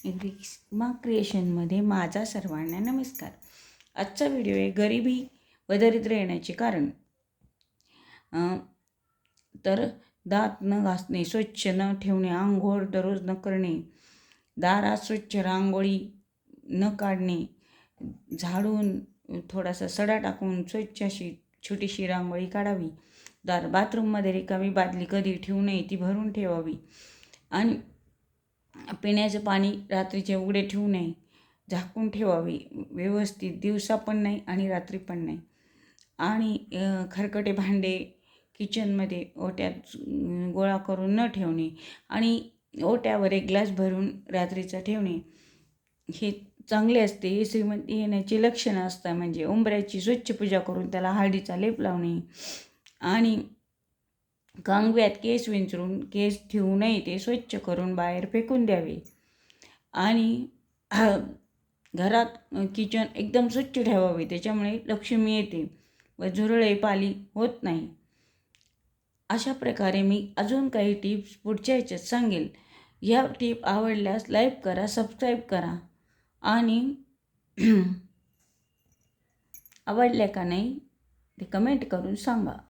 ग्रीक्मा क्रिएशनमध्ये माझा सर्वांना नमस्कार. आजचा व्हिडिओ आहे गरिबी व दरिद्र येण्याचे कारण. तर दात न घासणे, स्वच्छ न ठेवणे, आंघोळ दररोज न करणे, दारात स्वच्छ रांगोळी न काढणे, झाडून थोडासा सडा टाकून स्वच्छ अशी छोटीशी रांगोळी काढावी, बाथरूममध्ये रिकामी बादली कधी ठेवू नये, ती भरून ठेवावी, आणि पिण्याचं पाणी रात्रीचे उघडे ठेवू नये, झाकून ठेवावी व्यवस्थित, दिवसा पण नाही आणि रात्री पण नाही. आणि खरकटे भांडे किचनमध्ये ओट्यात गोळा करून न ठेवणे आणि ओट्यावर एक ग्लास भरून रात्रीचा ठेवणे हे चांगले असते. हे श्रीमंती येण्याची लक्षणं असतात. म्हणजे उंबऱ्याची स्वच्छ पूजा करून त्याला हळदीचा लेप लावणे आणि कांगव्यात केस विंचरून केस ठेवू नये, ते स्वच्छ करून बाहेर फेकून द्यावे. आणि घरात किचन एकदम स्वच्छ ठेवावे, त्याच्यामुळे लक्ष्मी येते व झुरळे पाली होत नाही. अशा प्रकारे मी अजून काही टिप्स पुढच्या ह्याच्यात सांगेल. ह्या टिप आवडल्यास लाईक करा, सबस्क्राईब करा आणि आवडल्या का नाही ते कमेंट करून सांगा.